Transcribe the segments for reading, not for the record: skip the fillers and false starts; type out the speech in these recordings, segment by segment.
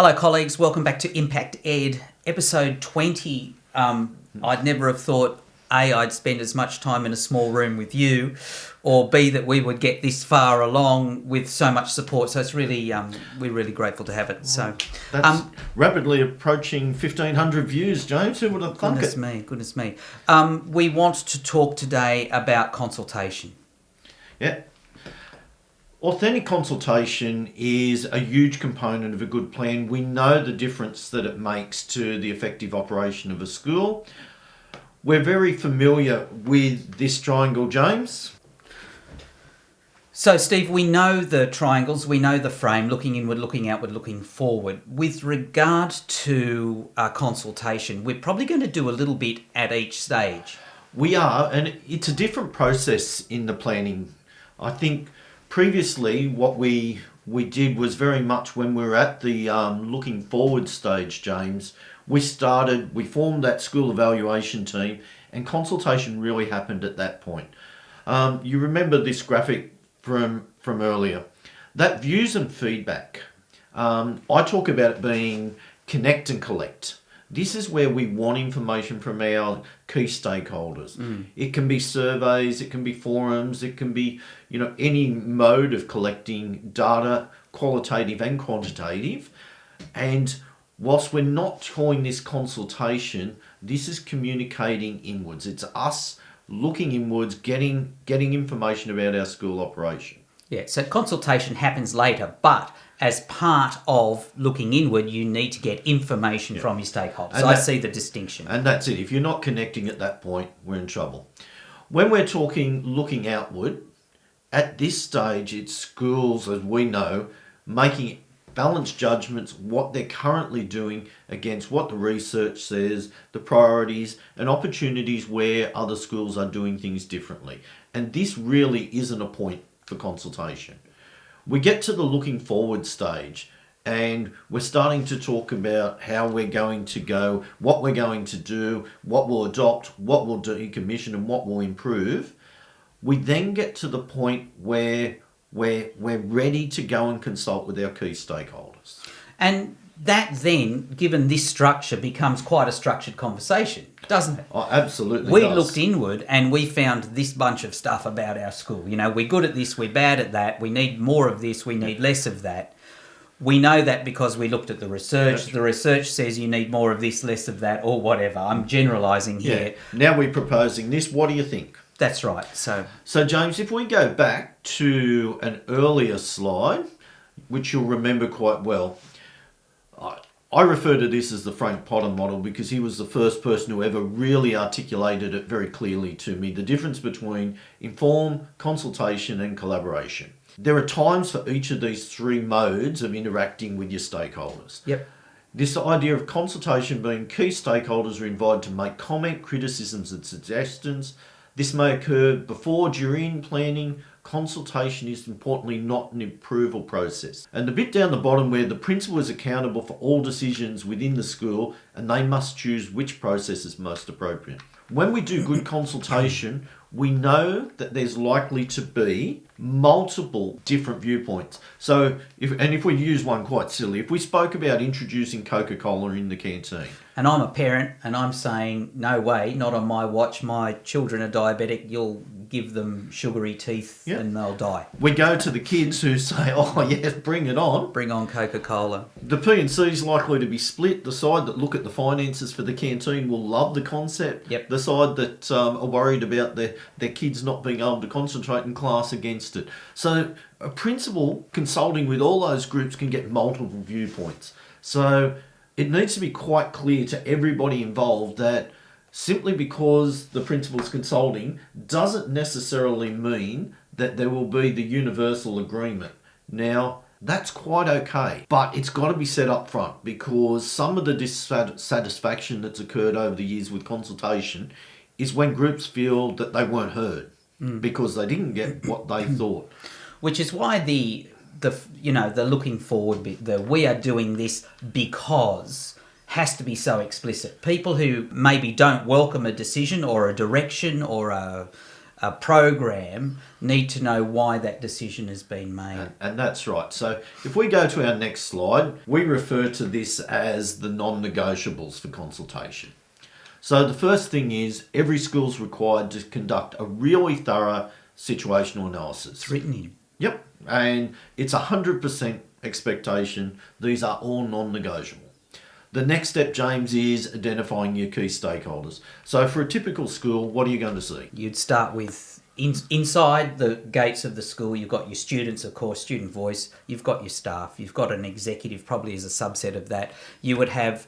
Hello, colleagues. Welcome back to ImpactEd, episode 20. I'd never have thought, A, I'd spend as much time in a small room with you, or B, that we would get this far along with so much support. So it's really, we're really grateful to have it. So that's rapidly approaching 1,500 views, James. Who would have thunk it? Goodness me. We want to talk today about consultation. Yeah. Authentic consultation is a huge component of a good plan. We know the difference that it makes to the effective operation of a school. We're very familiar with this triangle, James. So, Steve, we know the triangles, we know the frame, looking inward, looking outward, looking forward. With regard to consultation, we're probably going to do a little bit at each stage. We are, and it's a different process in the planning. I think previously what we did was very much when we were at the looking forward stage, James, we formed that school evaluation team, and consultation really happened at that point. You remember this graphic from earlier. That views and feedback, I talk about it being connect and collect. This is where we want information from our key stakeholders. It can be surveys, it can be forums, it can be, any mode of collecting data, qualitative and quantitative. And whilst we're not calling this consultation, this is communicating inwards. It's us looking inwards, getting information about our school operation. Yeah, so consultation happens later, but as part of looking inward, you need to get information from your stakeholders. So I see the distinction. And that's it. If you're not connecting at that point, we're in trouble. When we're talking looking outward, at this stage, it's schools, as we know, making balanced judgments, what they're currently doing against what the research says, the priorities and opportunities where other schools are doing things differently. And this really isn't a point for consultation. We get to the looking forward stage and we're starting to talk about how we're going to go, what we're going to do, what we'll adopt, what we'll decommission and what we'll improve. We then get to the point where we're ready to go and consult with our key stakeholders. And that then, given this structure, becomes quite a structured conversation, doesn't it? Oh, absolutely. We looked inward and we found this bunch of stuff about our school. We're good at this, we're bad at that, we need more of this, we need less of that. We know that because we looked at the research. The research says you need more of this, less of that, or whatever. I'm generalising here. Now we're proposing this. What do you think? That's right. So James, if we go back to an earlier slide, which you'll remember quite well, I refer to this as the Frank Potter model because he was the first person who ever really articulated it very clearly to me, the difference between inform, consultation and collaboration. There are times for each of these three modes of interacting with your stakeholders. Yep. This idea of consultation being key stakeholders are invited to make comment, criticisms and suggestions. This may occur before, during planning. Consultation is importantly not an approval process. And the bit down the bottom where the principal is accountable for all decisions within the school and they must choose which process is most appropriate. When we do good consultation, we know that there's likely to be multiple different viewpoints. So, if we use one quite silly, if we spoke about introducing Coca-Cola in the canteen. And I'm a parent and I'm saying, no way, not on my watch, my children are diabetic, you'll give them sugary teeth and they'll die. We go to the kids who say, oh yes, bring it on. Bring on Coca-Cola. The P&C is likely to be split. The side that look at the finances for the canteen will love the concept. Yep. The side that are worried about their kids not being able to concentrate in class against it. So a principal consulting with all those groups can get multiple viewpoints. So it needs to be quite clear to everybody involved that simply because the principal's consulting doesn't necessarily mean that there will be the universal agreement. Now, that's quite okay, but it's got to be set up front because some of the dissatisfaction that's occurred over the years with consultation is when groups feel that they weren't heard because they didn't get what they thought. Which is why the looking forward bit, the we are doing this because has to be so explicit. People who maybe don't welcome a decision or a direction or a a program need to know why that decision has been made. And that's right. So if we go to our next slide, we refer to this as the non-negotiables for consultation. So the first thing is every school's required to conduct a really thorough situational analysis. It's written in. Yep. And it's 100% expectation. These are all non-negotiable. The next step, James, is identifying your key stakeholders. So for a typical school, what are you going to see? You'd start with inside the gates of the school, you've got your students, of course, student voice, you've got your staff, you've got an executive probably as a subset of that. You would have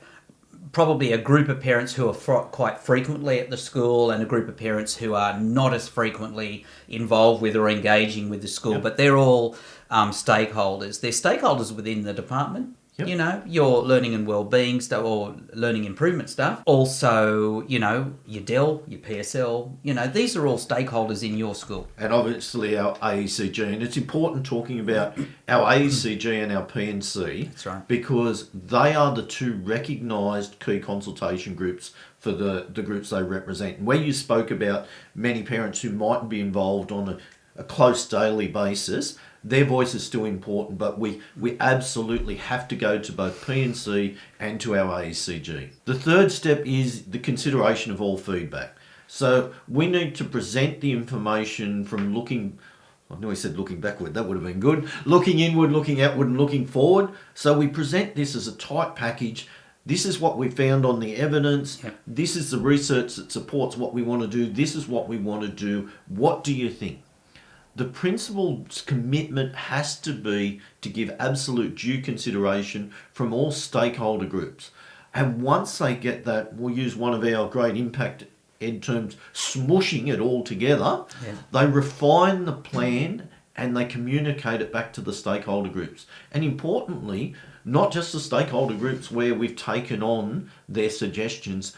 probably a group of parents who are quite frequently at the school and a group of parents who are not as frequently involved with or engaging with the school, but they're all stakeholders. They're stakeholders within the department. Yep. You know, your learning and wellbeing stuff or learning improvement stuff. Also, you know, your DEL, your PSL, you know, these are all stakeholders in your school. And obviously our AECG. And it's important talking about our AECG and our PNC. That's right. Because they are the two recognised key consultation groups for the groups they represent. And where you spoke about many parents who might be involved on a close daily basis, their voice is still important, but we absolutely have to go to both PNC and to our AECG. The third step is the consideration of all feedback. So we need to present the information from I know I said looking backward, that would have been good, looking inward, looking outward and looking forward. So we present this as a tight package. This is what we found on the evidence. Yep. This is the research that supports what we want to do. This is what we want to do. What do you think? The principal's commitment has to be to give absolute due consideration from all stakeholder groups. And once they get that, we'll use one of our great ImpactEd terms, smushing it all together, they refine the plan and they communicate it back to the stakeholder groups. And importantly, not just the stakeholder groups where we've taken on their suggestions,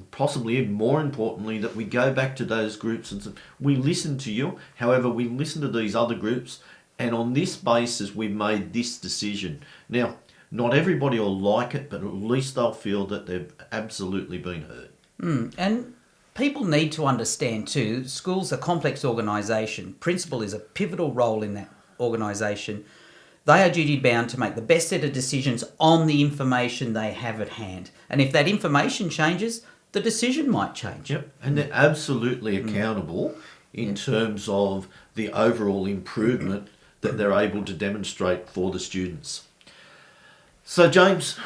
possibly even more importantly, that we go back to those groups and say, we listen to you, however, we listen to these other groups, and on this basis, we've made this decision. Now, not everybody will like it, but at least they'll feel that they've absolutely been heard. And people need to understand too, schools are a complex organisation. Principal is a pivotal role in that organisation. They are duty bound to make the best set of decisions on the information they have at hand. And if that information changes, the decision might change. Yep, and they're absolutely accountable in terms of the overall improvement that they're able to demonstrate for the students. So James,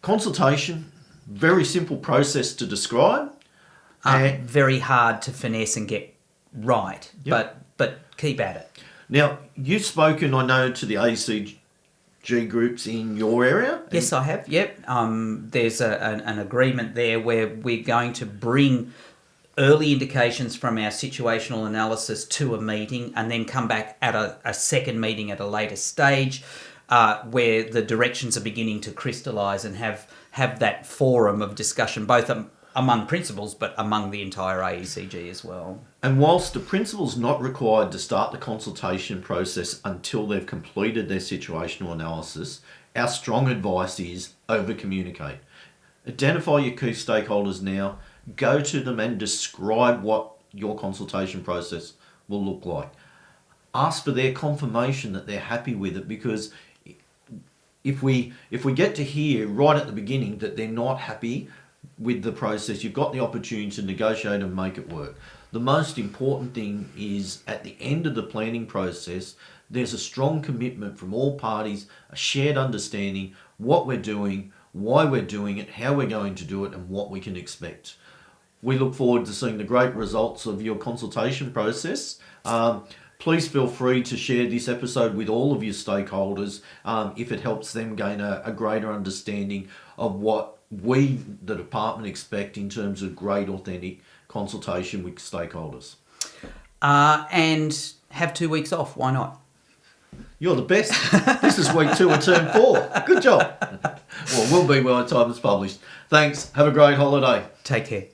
consultation, very simple process to describe. Very hard to finesse and get right, but keep at it. Now, you've spoken, I know, to the AECG groups in your area? Yes, I have, yep. There's an agreement there where we're going to bring early indications from our situational analysis to a meeting and then come back at a second meeting at a later stage where the directions are beginning to crystallise and have that forum of discussion, both among principals, but among the entire AECG as well. And whilst the principal's not required to start the consultation process until they've completed their situational analysis, our strong advice is over-communicate. Identify your key stakeholders now, go to them and describe what your consultation process will look like. Ask for their confirmation that they're happy with it, because if we get to hear right at the beginning that they're not happy with the process, you've got the opportunity to negotiate and make it work. The most important thing is at the end of the planning process, there's a strong commitment from all parties, a shared understanding, what we're doing, why we're doing it, how we're going to do it, and what we can expect. We look forward to seeing the great results of your consultation process. Please feel free to share this episode with all of your stakeholders if it helps them gain a greater understanding of what we, the department, expect in terms of great, authentic consultation with stakeholders. And have 2 weeks off, why not? You're the best. This is week 2 of term 4. Good job. Well, will be by the time it's published. Thanks. Have a great holiday. Take care.